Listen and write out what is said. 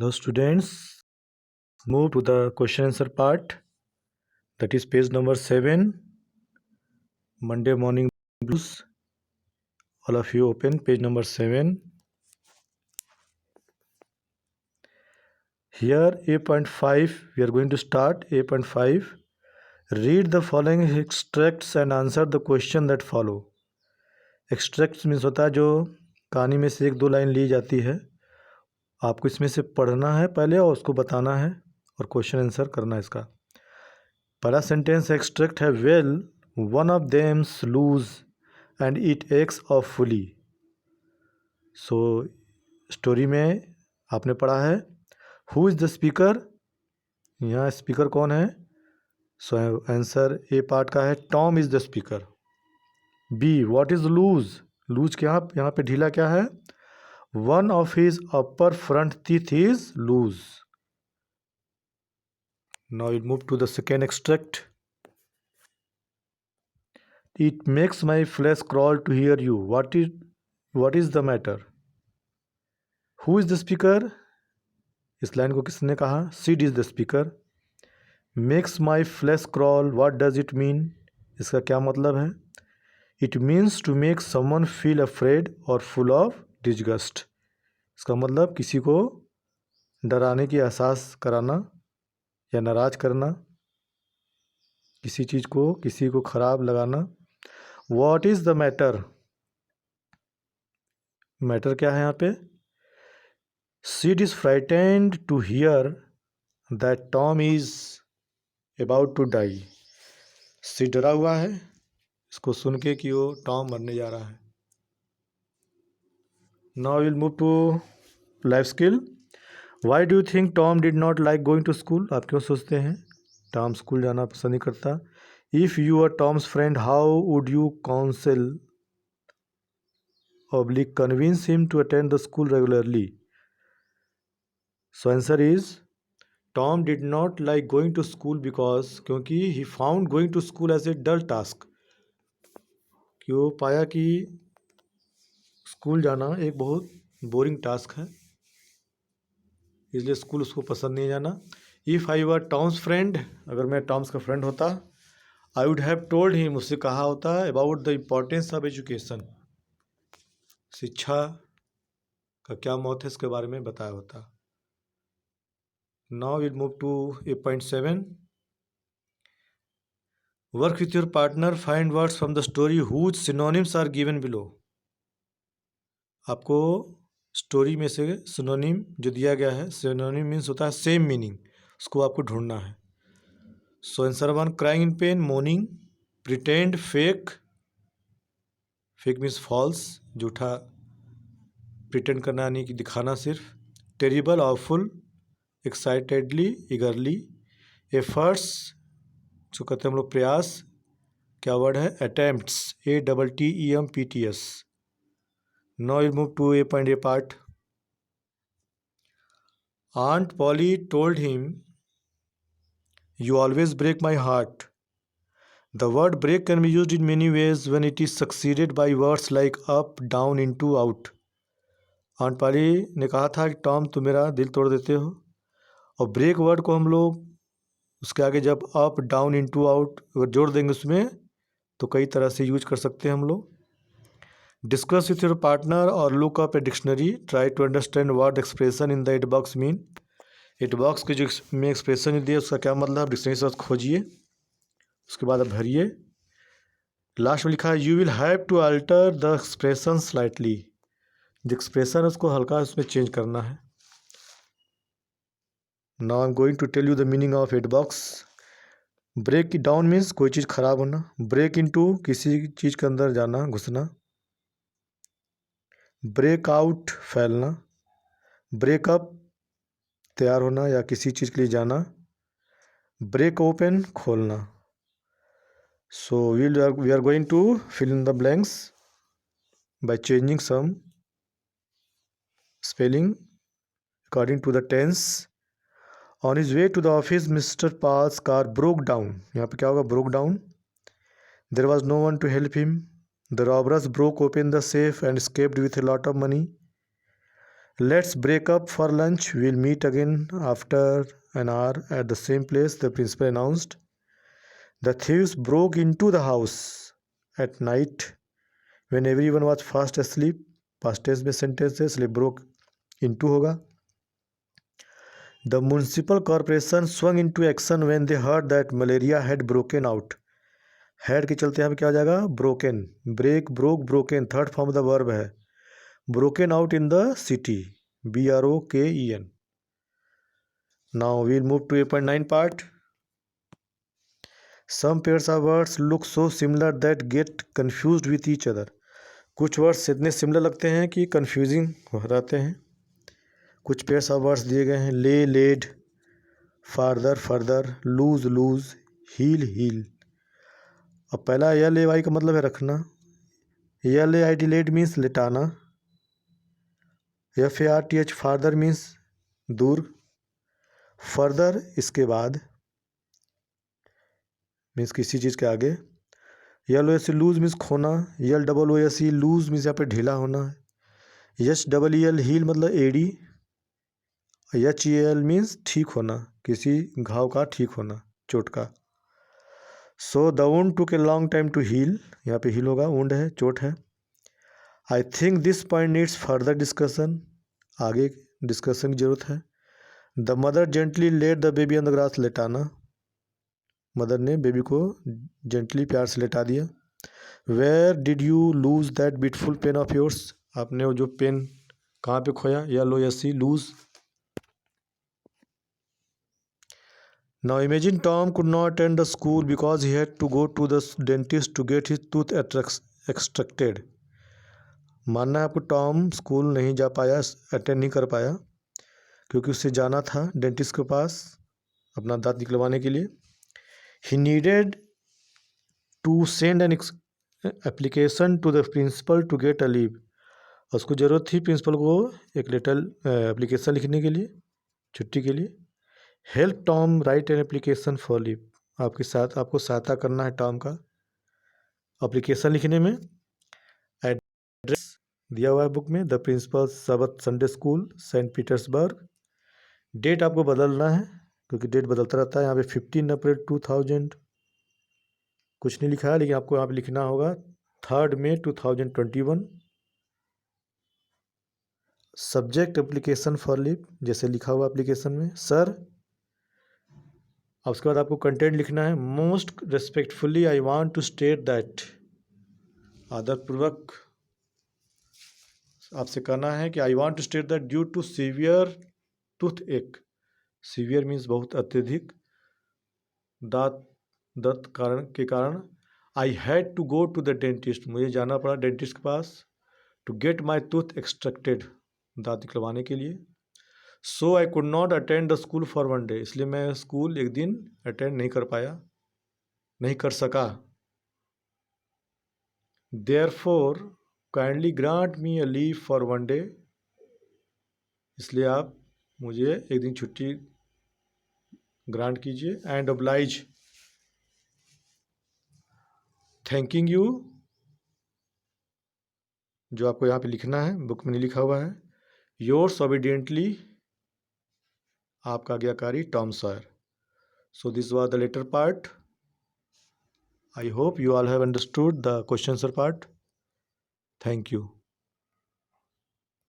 Hello students, move to the question answer part, that is page number 7, Monday morning blues. All of you open page number 7. Here A.5 we are going to start A.5. Read the following extracts and answer the question that follow. Extracts means होता है जो कहानी में से एक दो line ली जाती है, आपको इसमें से पढ़ना है पहले और उसको बताना है और क्वेश्चन आंसर करना है इसका। पहला सेंटेंस एक्सट्रैक्ट है, well one of them's loose and it aches awfully. So story में आपने पढ़ा है हु इज़ द स्पीकर, यहाँ स्पीकर कौन है। सो आंसर ए पार्ट का है Tom is the speaker. B what is loose, loose क्या यहाँ पे ढीला क्या है, one of his upper front teeth is loose. Now will move to the second extract, it makes my flesh crawl to hear you, what is the matter. Who is the speaker, इस line को किसने कहा, Sid is the speaker. Makes my flesh crawl, what does it mean, इसका क्या मतलब है। It means to make someone feel afraid और full of disgust, इसका मतलब किसी को डराने की एहसास कराना या नाराज करना, किसी चीज़ को किसी को खराब लगाना। What is the matter, matter क्या है यहाँ पे। Sid is frightened to hear that Tom is about to die. Sid डरा हुआ है इसको सुन के कि वो टॉम मरने जा रहा है। Now we'll move to life skill. Why do you think Tom did not like going to school? आप क्यों सोचते हैं टॉम स्कूल जाना पसंद नहीं करता। If you were Tom's friend, how would you counsel oblique convince him to attend the school regularly? So answer is Tom did not like going to school because क्योंकि he found going to school as a dull task, कि वो पाया कि school जाना एक बहुत boring task है, इसलिए स्कूल उसको पसंद नहीं जाना। If I were Tom's friend, अगर मैं टॉम्स का फ्रेंड होता, I would have told him, उससे कहा होता about the importance of education, शिक्षा का क्या महत्व है इसके बारे में बताया होता। Now will move to 8.7, work with your partner, find words from the story whose synonyms are given below. आपको स्टोरी में से सिनोनिम जो दिया गया है, सिनोनिम मीन्स होता है सेम मीनिंग, उसको आपको ढूंढना है। So answer 1, crying in pain, mourning, pretend, fake, fake means false, झूठा प्रिटेंड करना यानी कि दिखाना सिर्फ, terrible, awful, excitedly, eagerly, efforts जो कहते हैं हम लोग प्रयास, क्या वर्ड है, attempts, ATTEMPTS। Now will move to A part. Aunt Polly told him, you always break my heart. The word break can be used in many ways when it is succeeded by words like up, down, into, out. Aunt Polly ने कहा था कि Tom तुम मेरा दिल तोड़ देते हो, और ब्रेक वर्ड को हम लोग उसके आगे जब अप, डाउन, इनटू, आउट अगर जोड़ देंगे उसमें तो कई तरह से यूज कर सकते हैं हम लोग। डिस्कस विथ योर पार्टनर और look up a dictionary, try to understand word expression in the eight box mean. Eight box के जो में एक्सप्रेशन दिया उसका क्या मतलब, डिक्शनरी से खोजिए, उसके बाद अब भरिए। लास्ट में लिखा है you will have to alter the expression slightly, जो एक्सप्रेशन है उसको हल्का उसमें चेंज करना है। Now I am going to tell you the meaning of eight box. Break down means कोई चीज़ खराब होना, ब्रेक इनटू किसी चीज़ के अंदर जाना, घुसना, ब्रेक आउट फैलना, ब्रेकअप तैयार होना या किसी चीज़ के लिए जाना, ब्रेक ओपन खोलना। So we are going to fill in the blanks by changing some spelling according to the tense. On his way to the office, Mr. Paul's car broke down. यहाँ पे क्या होगा, broke down. There was no one to help him. The robbers broke open the safe and escaped with a lot of money. Let's break up for lunch. We'll meet again after an hour at the same place, the principal announced. The thieves broke into the house at night when everyone was fast asleep. Past tense में sentence है इसलिए broke into होगा. The municipal corporation swung into action when they heard that malaria had broken out. Had के चलते यहाँ पे क्या हो जाएगा? Broken. Break, broke, broken. Third form of the verb है. Broken out in the city. BROKEN. Now we'll move to 8.9 part. Some pairs of words look so similar that get confused with each other. कुछ words इतने similar लगते हैं कि confusing हो जाते हैं. कुछ पेयर्स ऑफ वर्ड्स दिए गए हैं. Lay, laid, farther, further, lose, loose, heal, heel. अब पहला एल ए वाई का मतलब है रखना. L A I D laid means लेटाना. F A R T H farther means दूर. फर्दर इसके बाद मीन्स किसी चीज़ के आगे. L O S lose means खोना. L double O S E loose means यहाँ पे ढीला होना है. H double E L heel मतलब एड़ी. एच ई एल मीन्स ठीक होना, किसी घाव का ठीक होना, चोट का. So the wound took a long time to heal. यहाँ पे हील होगा, वुंड है, चोट है. I think this point needs further discussion. आगे डिस्कशन की जरूरत है. The mother gently laid the baby on the grass. लेटाना. मदर ने बेबी को जेंटली प्यार से लेटा दिया. Where did you lose that beautiful pen of yours. आपने वो जो पेन कहाँ पे खोया. या लो या सी loose. Now imagine Tom could not attend the school because he had to go to the dentist to get his tooth extracted. मानना है आपको टॉम स्कूल नहीं जा पाया, अटेंड नहीं कर पाया क्योंकि उससे जाना था डेंटिस्ट के पास अपना दांत निकलवाने के लिए. He needed to send an application to the principal to get a leave. उसको ज़रूरत थी प्रिंसिपल को एक लेटर एप्लीकेशन लिखने के लिए, छुट्टी के लिए. Help Tom right an application for leave. आपको सहायता करना है टॉम का एप्लीकेशन लिखने में. एड्रेस दिया हुआ है बुक में. The principal Sabbath Sunday school, Saint Petersburg. Date आपको बदलना है क्योंकि डेट बदलता रहता है. यहाँ पे 15 अप्रैल 2000 कुछ नहीं लिखा है, लेकिन आपको यहाँ पे लिखना होगा 3 मई 2021. सब्जेक्ट एप्लीकेशन फॉर लीव जैसे लिखा हुआ एप्लीकेशन में सर. अब उसके बाद आपको कंटेंट लिखना है. Most respectfully I want to state that. आदरपूर्वक आपसे कहना है कि I want to state that due to severe tooth ache. Severe means बहुत अत्यधिक दांत दर्द के कारण. I had to go to the dentist. मुझे जाना पड़ा डेंटिस्ट के पास. To get my tooth extracted. दांत निकलवाने के लिए. So I could not attend the school for 1 day. इसलिए मैं स्कूल एक दिन अटेंड नहीं कर पाया, नहीं कर सका. Therefore kindly grant me a leave for 1 day. इसलिए आप मुझे एक दिन छुट्टी ग्रांट कीजिए. And oblige thanking you. जो आपको यहाँ पे लिखना है, बुक में नहीं लिखा हुआ है. योर्स ओबीडियंटली आपका आज्ञाकारी Tom Sawyer. So this was the later part. I hope you all have understood the question answer part. Thank you.